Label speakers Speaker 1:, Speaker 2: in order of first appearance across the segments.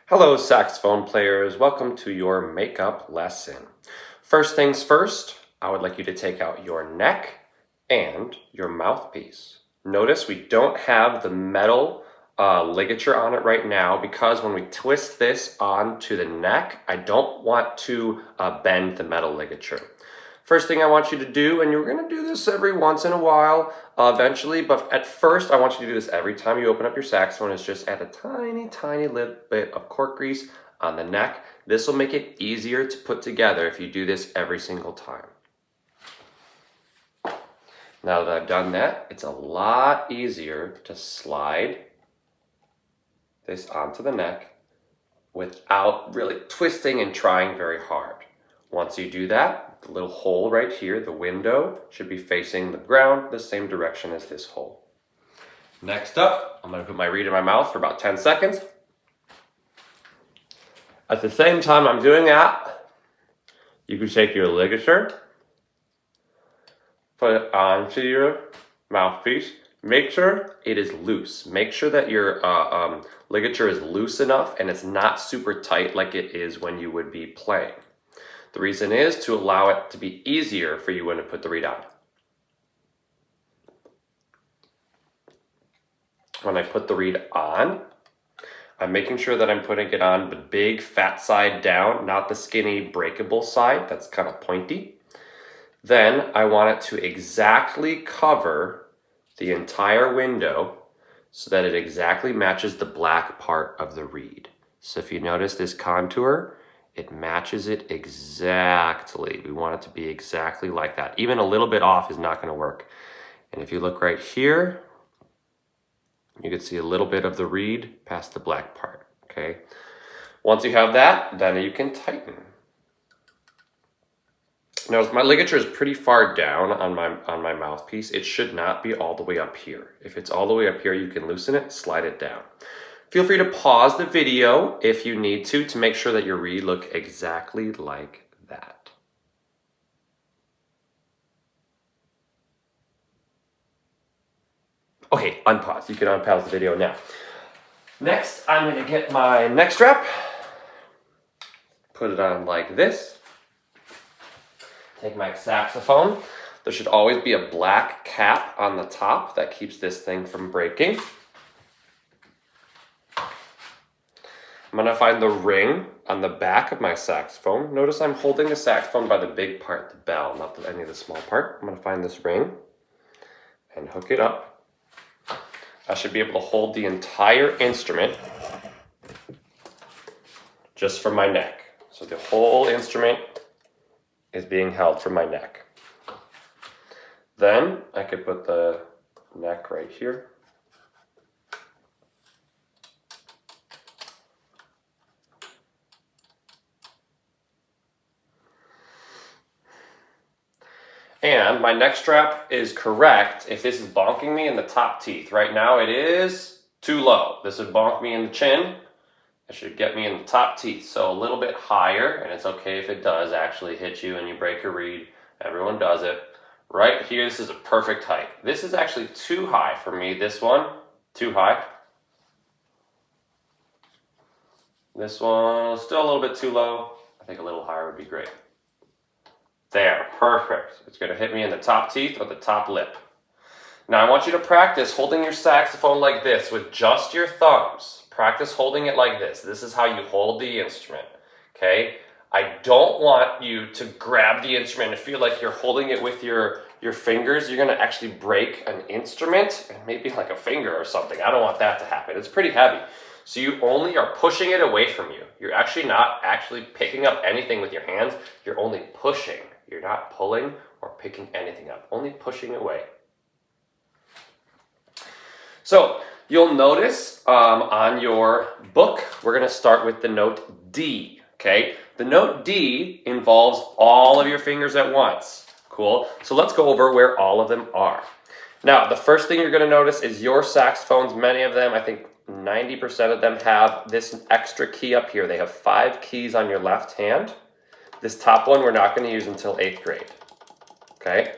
Speaker 1: Hello, saxophone players. Welcome to your makeup lesson. First things first, I would like you to take out your neck and your mouthpiece. Notice we don't have the metal ligature on it right now because when we twist this onto the neck, I don't want to bend the metal ligature. First thing I want you to do, and you're going to do this every once in a while eventually, but at first I want you to do this every time you open up your saxophone, is just add a tiny little bit of cork grease on the neck. This will make it easier to put together if you do this every single time. Now that I've done that, it's a lot easier to slide this onto the neck without really twisting and trying very hard. Once you do that, the little hole right here, the window, should be facing the ground the same direction as this hole. Next up, I'm going to put my reed in my mouth for about 10 seconds. At the same time I'm doing that, you can take your ligature, put it onto your mouthpiece. Make sure it is loose. Make sure that your ligature is loose enough and it's not super tight like it is when you would be playing. The reason is to allow it to be easier for you when to put the reed on. When I put the reed on, I'm making sure that I'm putting it on the big fat side down, not the skinny breakable side that's kind of pointy. Then I want it to exactly cover the entire window so that it exactly matches the black part of the reed. So if you notice this contour, it matches it exactly. We want it to be exactly like that. Even a little bit off is not going to work. And if you look right here, you can see a little bit of the reed past the black part, okay? Once you have that, then you can tighten. Notice my ligature is pretty far down on my mouthpiece. It should not be all the way up here. If it's all the way up here, you can loosen it, slide it down. Feel free to pause the video if you need to make sure that your reed look exactly like that. Okay, unpause. You can unpause the video now. Next, I'm going to get my neck strap, put it on like this. Take my saxophone. There should always be a black cap on the top that keeps this thing from breaking. I'm going to find the ring on the back of my saxophone. Notice I'm holding the saxophone by the big part, the bell, not any of the small part. I'm going to find this ring and hook it up. I should be able to hold the entire instrument just from my neck. So the whole instrument is being held from my neck. Then I could put the neck right here. And my neck strap is correct if this is bonking me in the top teeth. Right now it is too low. This would bonk me in the chin. It should get me in the top teeth. So a little bit higher, and it's okay if it does actually hit you and you break a reed. Everyone does it. Right here, this is a perfect height. This is actually too high for me. This one, too high. This one, still a little bit too low. I think a little higher would be great. There, perfect. It's going to hit me in the top teeth or the top lip. Now I want you to practice holding your saxophone like this with just your thumbs. Practice holding it like this. This is how you hold the instrument, okay? I don't want you to grab the instrument and feel like you're holding it with your fingers. You're going to actually break an instrument, and maybe like a finger or something. I don't want that to happen. It's pretty heavy. So you only are pushing it away from you. You're actually not actually picking up anything with your hands. You're only pushing. You're not pulling or picking anything up, only pushing away. So you'll notice on your book, we're going to start with the note D, okay? The note D involves all of your fingers at once. Cool. So let's go over where all of them are. Now, the first thing you're going to notice is your saxophones, many of them, I think 90% of them have this extra key up here. They have 5 keys on your left hand. This top one we're not going to use until 8th grade, okay?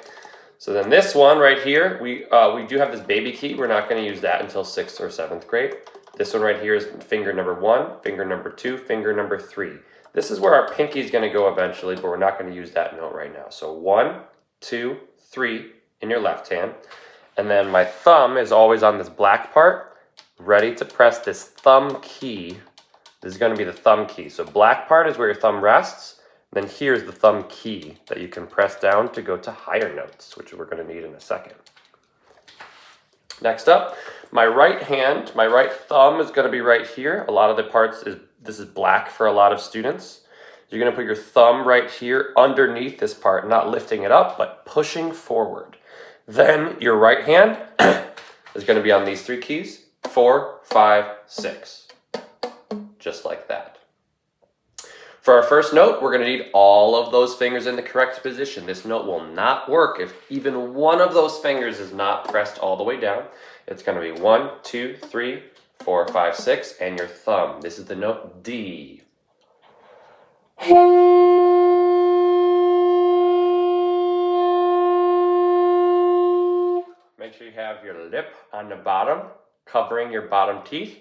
Speaker 1: So then this one right here, we do have this baby key. We're not going to use that until 6th or 7th grade. This one right here is finger number 1, finger number 2, finger number 3. This is where our pinky is going to go eventually, but we're not going to use that note right now. So 1, 2, 3 in your left hand. And then my thumb is always on this black part, ready to press this thumb key. This is going to be the thumb key. So black part is where your thumb rests. Then here's the thumb key that you can press down to go to higher notes, which we're going to need in a second. Next up, my right hand, my right thumb is going to be right here. A lot of the parts, this is black for a lot of students. You're going to put your thumb right here underneath this part, not lifting it up, but pushing forward. Then your right hand is going to be on these 3 keys, 4, 5, 6, just like that. For our first note, we're going to need all of those fingers in the correct position. This note will not work if even one of those fingers is not pressed all the way down. It's going to be 1, 2, 3, 4, 5, 6, and your thumb. This is the note D. Make sure you have your lip on the bottom, covering your bottom teeth.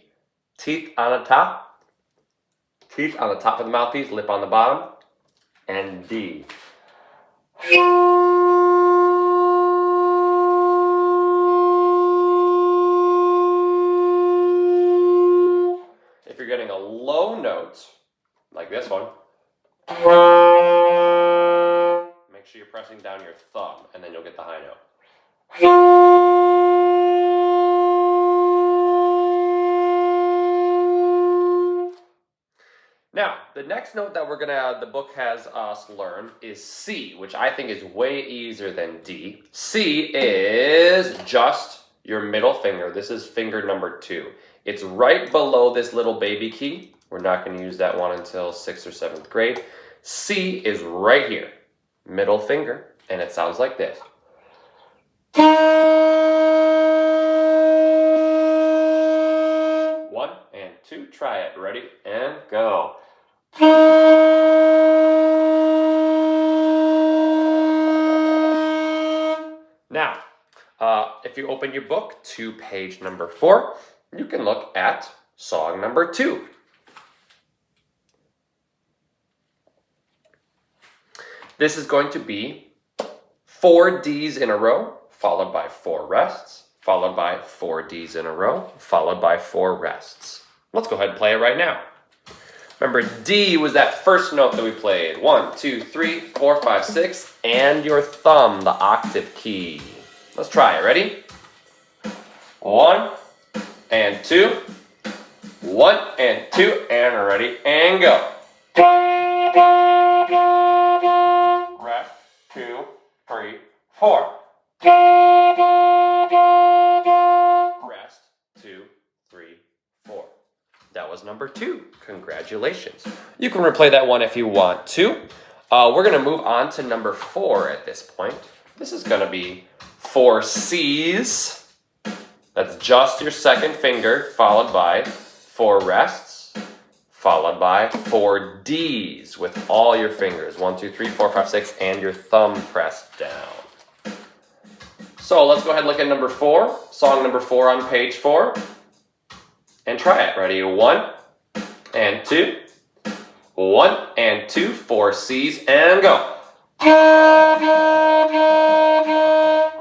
Speaker 1: Teeth on the top. Teeth on the top of the mouthpiece, lip on the bottom, and D. If you're getting a low note, like this one, make sure you're pressing down your thumb, and then you'll get the high note. Now, the next note that the book has us learn is C, which I think is way easier than D. C is just your middle finger. This is finger number 2. It's right below this little baby key. We're not going to use that one until 6th or 7th grade. C is right here, middle finger, and it sounds like this. 1 and 2, try it. Ready and go. Now, if you open your book to page number 4, you can look at song number 2. This is going to be 4 Ds in a row, followed by 4 rests, followed by 4 Ds in a row, followed by 4 rests. Let's go ahead and play it right now. Remember, D was that first note that we played. 1, 2, 3, 4, 5, 6, and your thumb, the octave key. Let's try it. Ready? 1 and 2, 1 and 2, and ready, and go. Rest, 2, 3, 4. Rest, 2, 3, 4. That was number 2. Congratulations. You can replay that one if you want to. We're going to move on to number 4 at this point. This is going to be 4 Cs. That's just your second finger, followed by 4 rests, followed by 4 Ds with all your fingers. 1, 2, 3, 4, 5, 6, and your thumb pressed down. So let's go ahead and look at number 4, song number 4 on page 4, and try it. Ready? 1 and 2, 1 and 2, 4 Cs, and go.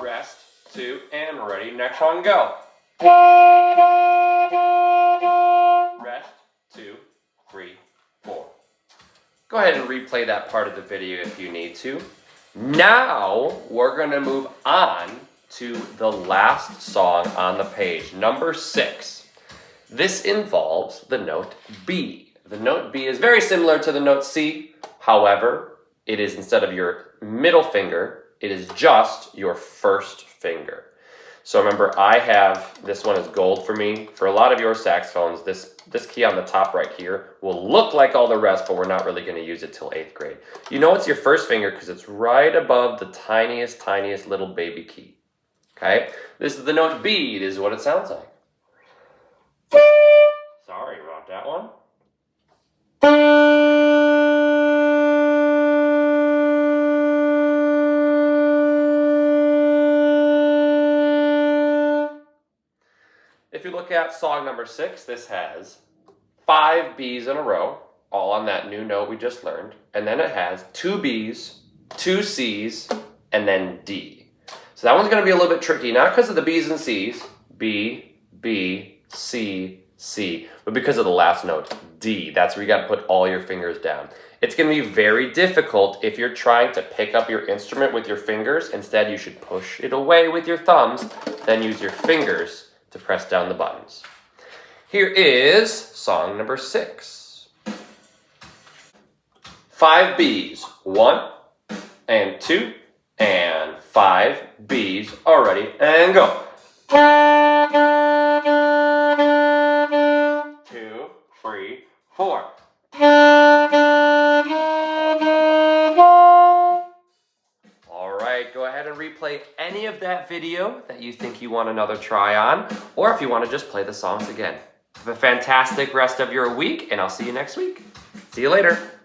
Speaker 1: Rest, 2, and ready. Next one, go. Rest, 2, 3, 4. Go ahead and replay that part of the video if you need to. Now we're going to move on to the last song on the page, number 6. This involves the note B. The note B is very similar to the note C. However, it is, instead of your middle finger, it is just your first finger. So remember, I have, this one is gold for me. For a lot of your saxophones, this key on the top right here will look like all the rest, but we're not really going to use it till 8th grade. You know it's your first finger because it's right above the tiniest, tiniest little baby key. Okay? This is the note B. This is what it sounds like. Sorry about that one. If you look look at song number 6, this has 5 B's in a row, all on that new note we just learned. And then it has 2 B's, 2 C's, and then D. So that one's going to be a little bit tricky, not because of the B's and C's, B, B, C, C, but because of the last note, D. That's where you got to put all your fingers down. It's going to be very difficult if you're trying to pick up your instrument with your fingers. Instead, you should push it away with your thumbs, then use your fingers to press down the buttons. Here is song number 6. 5 B's, 1 and 2 and 5 B's. All ready, and go. 2, 3, 4. All right, go ahead and replay any of that video that you think you want another try on, or if you want to just play the songs again. Have a fantastic rest of your week, and I'll see you next week. See you later.